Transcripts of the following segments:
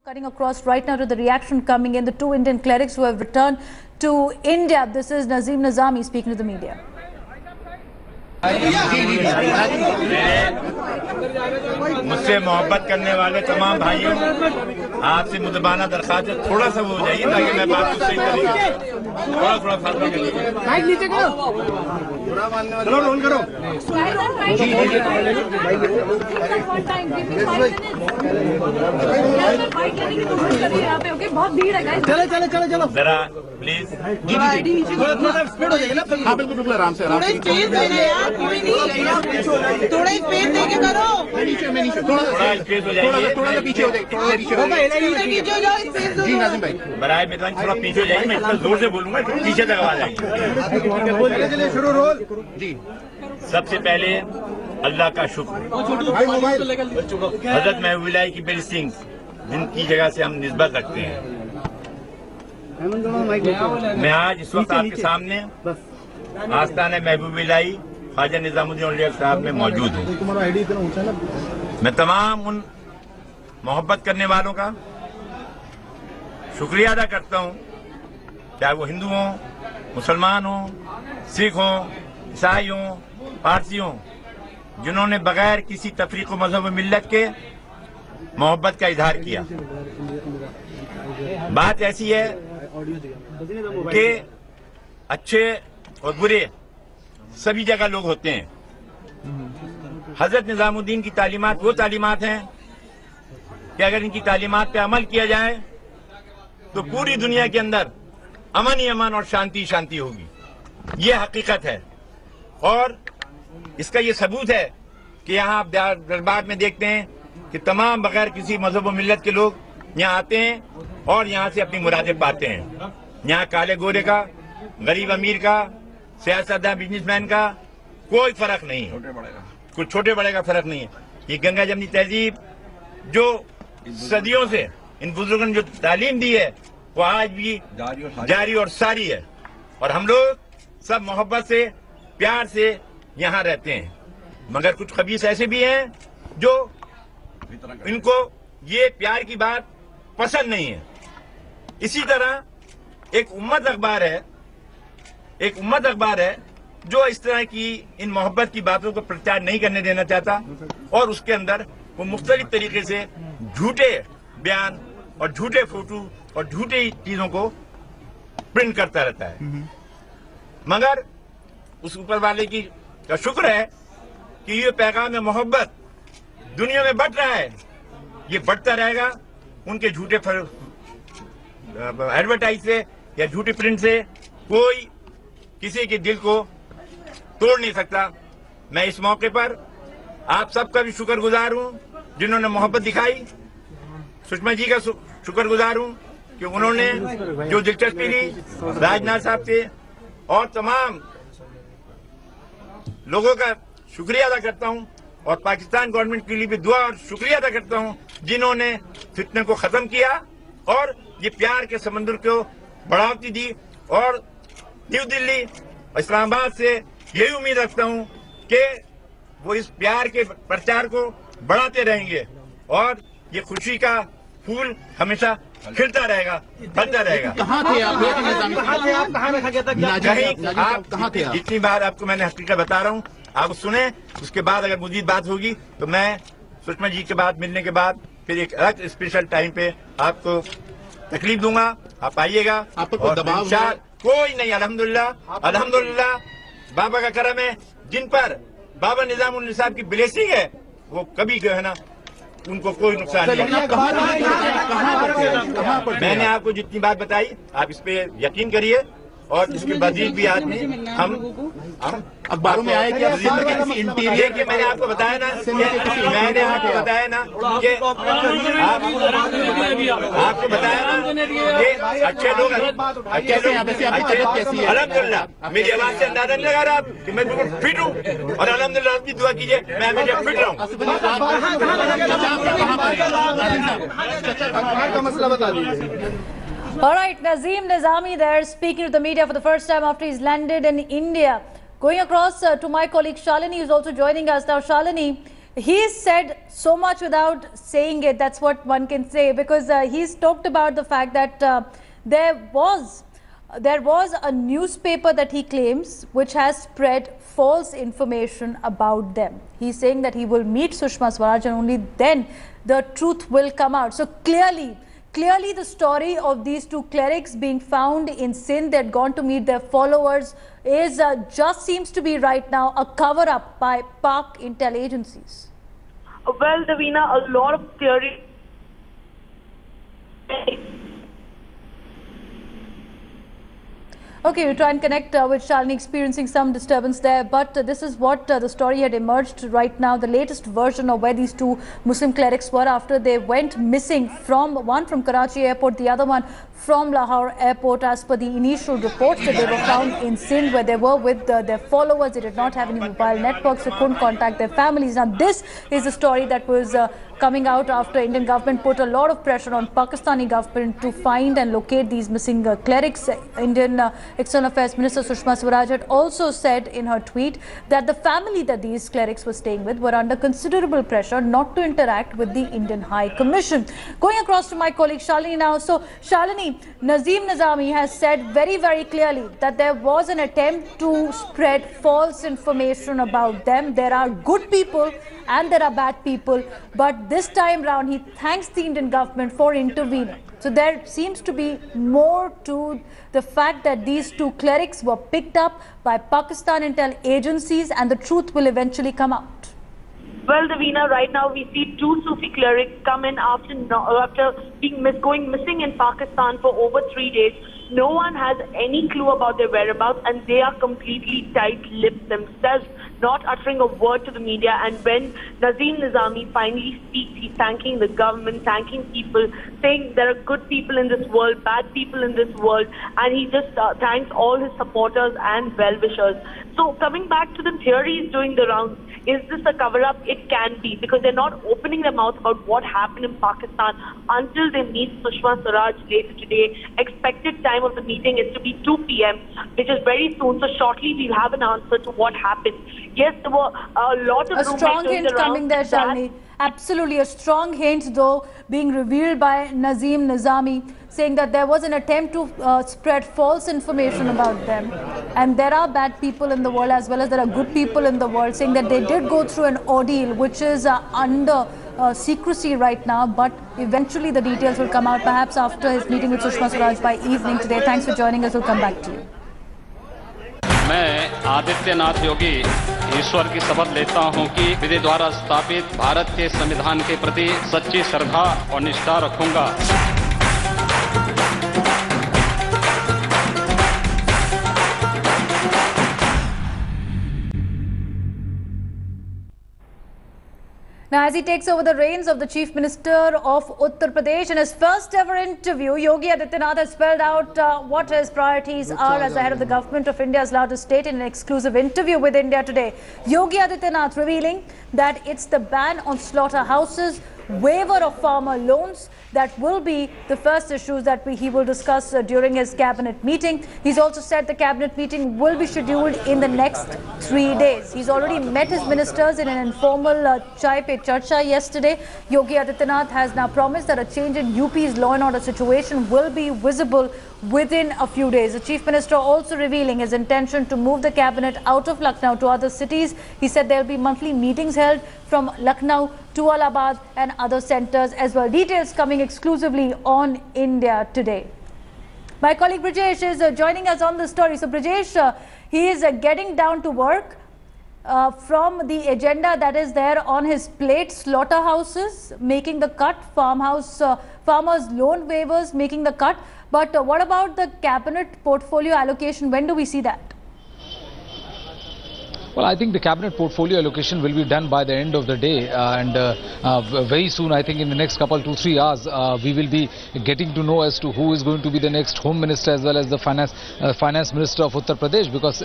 Cutting across right now to the reaction coming in, the two Indian clerics who have returned to India. This is Nazim Nizami speaking to the media. मुझसे मोहब्बत करने वाले तमाम भाइयों, आपसे मुदबाना दरख्वास्त है, थोड़ा सा वो हो जाइए ताकि मैं बात को सही करूँ। थोड़ा फासला कर लीजिए। माइक नीचे करो। चलो रोल करो। बहुत भीड़ है। चलो। जरा प्लीज। थोड़ा स्पीड हो जाएगी ना। हाँ बिल्कुल आराम से। थोड़ा स्पेस दे रहे यार, कोई नहीं, थोड़ा स्पेस दे के करो। थोड़ा स्पेस हो जाइए। थोड़ा पीछे हो जाइए। पीछे हो जाओ, स्पेस दो। जी नाज़िम भाई। बराए मेहरबानी थोड़ा पीछे हो जाइए, मैं इतना जोर से बोलूंगा पीछे तक आवाज आएगी। चलिए शुरू रोल। जी। सबसे पहले अल्लाह का शुक्र, हजरत महबूबिल्लाह की बेरी सिंह जिनकी जगह से हम निस्बत रखते हैं। मैं आज इस वक्त आपके सामने आस्ताने महबूबिल्लाह ख्वाजा निजामुद्दीन औलिया साहब में मौजूद हूँ। मैं तमाम उन मोहब्बत करने वालों का शुक्रिया अदा करता हूँ, चाहे वो हिंदू हों, मुसलमान हों, सिख हों, ईसाई हों, पारसी हों, जिन्होंने बगैर किसी तफरीक व मजहब व मिल्लत के मोहब्बत का इजहार किया। बात ऐसी है कि अच्छे और बुरे सभी जगह लोग होते हैं। हजरत निजामुद्दीन की तालीमात वो तालीमात हैं कि अगर इनकी तालीमात पे अमल किया जाए तो पूरी दुनिया के अंदर अमन ही अमन और शांति शांति होगी। ये हकीकत है और इसका ये सबूत है कि यहाँ आप दरबार में देखते हैं कि तमाम बगैर किसी मजहब व मिल्लत के लोग यहाँ आते हैं और यहाँ से अपनी मुरादें पाते हैं। यहाँ काले गोरे का, गरीब अमीर का, सियासतदान बिजनेसमैन का कोई फर्क नहीं है, कुछ छोटे बड़े का फर्क नहीं है। ये गंगा जमनी तहजीब जो सदियों से इन बुजुर्गों ने जो तालीम दी है वो आज भी जारी और सारी है और हम लोग सब मोहब्बत से प्यार से यहाँ रहते हैं। मगर कुछ खबीस ऐसे भी हैं जो इनको ये प्यार की बात पसंद नहीं है। इसी तरह एक उम्मत अखबार है जो इस तरह की इन मोहब्बत की बातों को प्रचार नहीं करने देना चाहता और उसके अंदर वो मुख्तलिफ तरीके से झूठे बयान और झूठे फोटो और झूठी चीजों को प्रिंट करता रहता है। मगर उस ऊपर वाले की का शुक्र है कि ये पैगाम मोहब्बत दुनिया में बढ़ रहा है, ये बढ़ता रहेगा। उनके झूठे एडवर्टाइज से या झूठे प्रिंट से कोई किसी के दिल को तोड़ नहीं सकता। मैं इस मौके पर आप सबका भी शुक्रगुजार हूँ जिन्होंने मोहब्बत दिखाई। सुषमा जी का शुक्रगुजार हूँ कि उन्होंने जो दिलचस्पी ली राजनाथ साहब से और तमाम लोगों का शुक्रिया अदा करता हूँ और पाकिस्तान गवर्नमेंट के लिए भी दुआ और शुक्रिया अदा करता हूँ जिन्होंने फितने को खत्म किया और ये प्यार के समंदर को बढ़ावती दी। और न्यू दिल्ली इस्लामाबाद से यही उम्मीद रखता हूँ कि वो इस प्यार के प्रचार को बढ़ाते रहेंगे और ये खुशी का फूल हमेशा खिलता रहेगा, फलता रहेगा। कहाँ थे आप? कहाँ रखा गया था? कहाँ थे? जितनी बार आपको मैंने हकीकत बता रहा हूँ आप सुने, उसके बाद अगर मजीद बात होगी तो मैं सुषमा जी के बाद मिलने के बाद फिर एक अलग स्पेशल टाइम पे आपको तकलीफ दूंगा। आप आइएगा। आपको दबाव कोई नहीं, अल्हम्दुलिल्लाह बाबा का करम है। जिन पर बाबा निजामुद्दीन साहब की ब्लेसिंग है वो कभी जो है ना उनको कोई नुकसान नहीं। मैंने आपको जितनी बात बताई आप इस पे यकीन करिए और इसके मजीद भी आदमी हम अखबारों में आए क्या? इंटीरियर के मैंने आपको बताया ना कि आपको बताया ना कि अच्छे लोग अल्हम्दुलिल्लाह मेरी आवाज से अंदाजा नहीं लगा रहा कि मैं बिल्कुल फिट हूँ और अल्हम्दुलिल्लाह अपनी दुआ कीजिए मैं हमेशा फिट रहूँ। मसला बता दीजिए। All right, Nazim Nizami there speaking to the media for the first time after he's landed in India. Going across to my colleague Shalini, who's also joining us now. Shalini, He's said so much without saying it. That's what one can say, because he's talked about the fact that there was a newspaper that he claims which has spread false information about them. He's saying that he will meet Sushma Swaraj and only then the truth will come out. So clearly the story of these two clerics being found in Sindh, they had gone to meet their followers, is just seems to be right now a cover-up by Pak intel agencies. Well, Davina, a lot of theory. Okay, we try and connect with Shalini, experiencing some disturbance there, but this is what the story had emerged right now, the latest version of where these two Muslim clerics were after they went missing, from one from Karachi airport, the other one from Lahore airport. As per the initial reports, that they were found in Sindh, where they were with their followers. They did not have any mobile networks, they couldn't contact their families. Now this is a story that was coming out after Indian government put a lot of pressure on Pakistani government to find and locate these missing clerics. Indian External Affairs Minister Sushma Swaraj had also said in her tweet that the family that these clerics were staying with were under considerable pressure not to interact with the Indian High Commission. Going across to my colleague Shalini now. So Shalini, Nazim Nizami has said very, very clearly that there was an attempt to spread false information about them. There are good people and there are bad people, but this time round he thanks the Indian government for intervening. So there seems to be more to the fact that these two clerics were picked up by Pakistan intel agencies and the truth will eventually come out. Well, Davina, right now we see two Sufi clerics come in after going missing in Pakistan for over 3 days. No one has any clue about their whereabouts and they are completely tight-lipped themselves, not uttering a word to the media. And when Nazim Nizami finally speaks, he's thanking the government, thanking people, saying there are good people in this world, bad people in this world, and he just thanks all his supporters and well-wishers. So coming back to the theories doing the rounds, is this a cover-up? It can be, because they're not opening their mouth about what happened in Pakistan until they meet Sushma Swaraj later today. Expected time of the meeting is to be 2 p.m., which is very soon. So shortly we'll have an answer to what happened. Yes, there were a lot of a strong hint coming there, Shalini. Absolutely, a strong hint though being revealed by Nazim Nizami, saying that there was an attempt to spread false information about them, and there are bad people in the world as well as there are good people in the world, saying that they did go through an ordeal which is under secrecy right now, but eventually the details will come out perhaps after his meeting with Sushma Swaraj by evening today. Thanks for joining us. We'll come back to you. मैं आदित्यनाथ योगी ईश्वर की शपथ लेता हूं कि विधि द्वारा स्थापित भारत के संविधान के प्रति सच्ची श्रद्धा और निष्ठा रखूंगा। Now, as he takes over the reins of the Chief Minister of Uttar Pradesh, in his first ever interview, Yogi Adityanath has spelled out what his priorities are as the head of the government of India's largest state in an exclusive interview with India Today. Yogi Adityanath revealing that it's the ban on slaughterhouses, waiver of farmer loans, that will be the first issues that he will discuss during his cabinet meeting. He's also said the cabinet meeting will be scheduled in the next 3 days. He's already met his ministers in an informal Chai Pe Charcha yesterday. Yogi Adityanath has now promised that a change in UP's law and order situation will be visible within a few days. The Chief Minister also revealing his intention to move the cabinet out of Lucknow to other cities. He said there will be monthly meetings held from Lucknow to Allahabad and other centres as well. Details coming exclusively on India Today. My colleague Brajesh is joining us on the story. So Brajesh, he is getting down to work from the agenda that is there on his plate. Slaughterhouses making the cut, farmers loan waivers making the cut. But what about the cabinet portfolio allocation? When do we see that? Well, I think the cabinet portfolio allocation will be done by the end of the day, and very soon, I think in the next couple 2-3 hours, we will be getting to know as to who is going to be the next Home Minister as well as the Finance Minister of Uttar Pradesh, because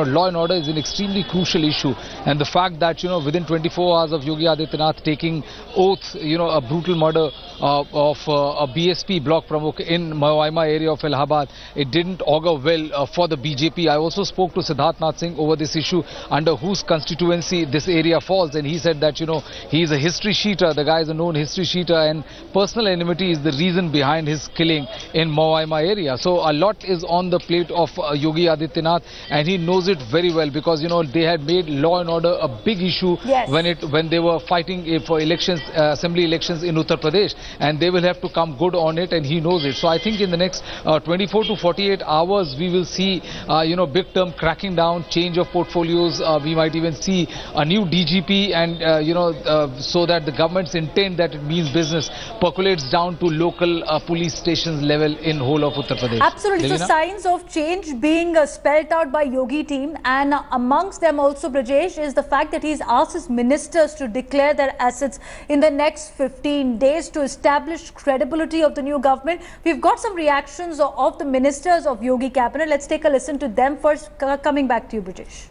law and order is an extremely crucial issue, and the fact that within 24 hours of Yogi Adityanath taking oath, a brutal murder of a BSP block pramukh in Mawaima area of Allahabad, it didn't augur well for the BJP. I also spoke to Siddharth Nath Singh over this issue, under whose constituency this area falls, and he said that, you know, he is a history sheeter. The guy is a known history sheeter, and personal enmity is the reason behind his killing in Moaima area. So a lot is on the plate of Yogi Adityanath, and he knows it very well, because, you know, they had made law and order a big issue when they were fighting for elections, assembly elections in Uttar Pradesh, and they will have to come good on it, and he knows it. So I think in the next 24 to 48 hours we will see, you know, big term cracking down, change of portfolios. We might even see a new DGP, and you know, so that the government's intent that it means business percolates down to local police stations level in whole of Uttar Pradesh. Absolutely. Devina? So signs of change being spelled out by Yogi team, and amongst them also, Brajesh, is the fact that he's asked his ministers to declare their assets in the next 15 days to establish credibility of the new government. We've got some reactions of the ministers of Yogi cabinet. Let's take a listen to them first, coming back to you, Brajesh.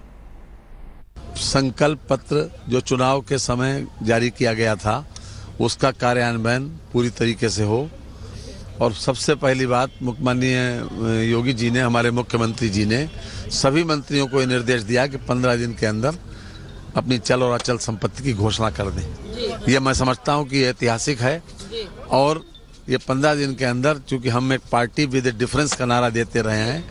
संकल्प पत्र जो चुनाव के समय जारी किया गया था, उसका कार्यान्वयन पूरी तरीके से हो। और सबसे पहली बात, माननीय योगी जी ने, हमारे मुख्यमंत्री जी ने सभी मंत्रियों को ये निर्देश दिया कि 15 दिन के अंदर अपनी चल और अचल संपत्ति की घोषणा कर दें। ये मैं समझता हूँ कि ऐतिहासिक है, और ये 15 दिन के अंदर, चूंकि हम एक पार्टी विद डिफरेंस का नारा देते रहे हैं,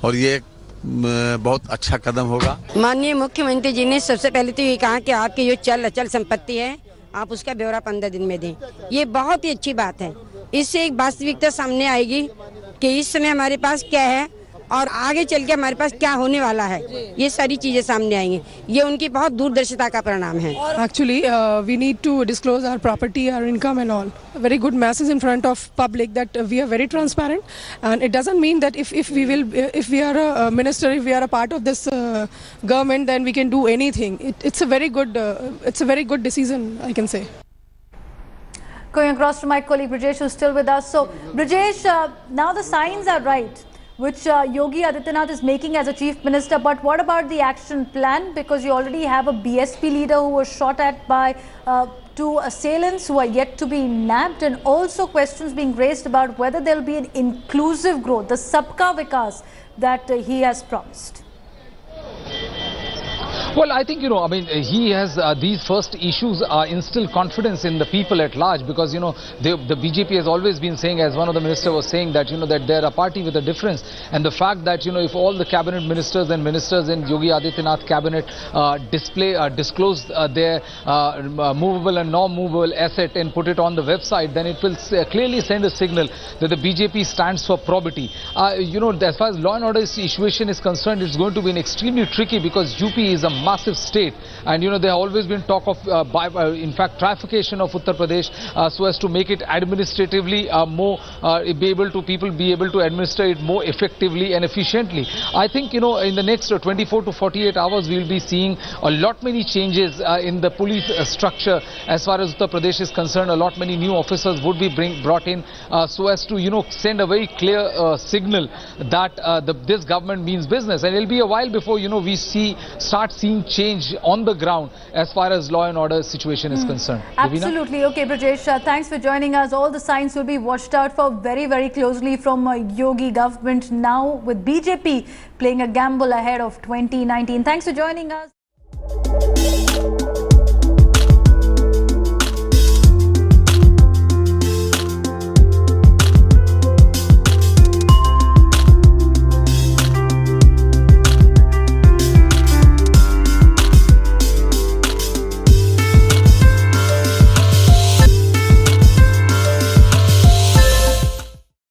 और ये बहुत अच्छा कदम होगा। माननीय मुख्यमंत्री जी ने सबसे पहले तो ये कहा कि आपकी जो चल अचल संपत्ति है, आप उसका ब्यौरा 15 दिन में दें। ये बहुत ही अच्छी बात है। इससे एक वास्तविकता सामने आएगी कि इस समय हमारे पास क्या है और आगे चल के हमारे पास क्या होने वाला है। ये सारी चीजें सामने आएंगी। ये उनकी बहुत दूरदर्शिता का परिणाम है। Actually, we need to disclose our property, our income and all. A very good message in front of public that we are very transparent, and it doesn't mean that if we are a minister, if we are a part of this government, then we can do anything. It's a very good decision, I can say. Going across to my colleague Brajesh, who's still with us. So, Brajesh, now the signs are right, which Yogi Adityanath is making as a chief minister. But what about the action plan? Because you already have a BSP leader who was shot at by two assailants who are yet to be nabbed, and also questions being raised about whether there will be an inclusive growth, the Sabka Vikas that he has promised. Well, I think, you know, I mean, he has these first issues instill confidence in the people at large, because, you know, the BJP has always been saying, as one of the ministers was saying, that, you know, that they're a party with a difference. And the fact that, you know, if all the cabinet ministers and ministers in Yogi Adityanath cabinet disclose their movable and non-movable asset and put it on the website, then it will clearly send a signal that the BJP stands for probity. You know, as far as law and order situation is concerned, it's going to be extremely tricky, because UP is a massive state, and, you know, there have always been talk of in fact traffication of Uttar Pradesh, so as to make it administratively more people be able to administer it more effectively and efficiently. I think, you know, in the next 24 to 48 hours we will be seeing a lot many changes in the police structure as far as Uttar Pradesh is concerned. A lot many new officers would be brought in, so as to, you know, send a very clear signal that this government means business. And it will be a while before, you know, we start seeing change on the ground as far as law and order situation is concerned. Absolutely. Okay, Brajesh, thanks for joining us. All the signs will be watched out for very, very closely from Yogi government now, with BJP playing a gamble ahead of 2019. Thanks for joining us.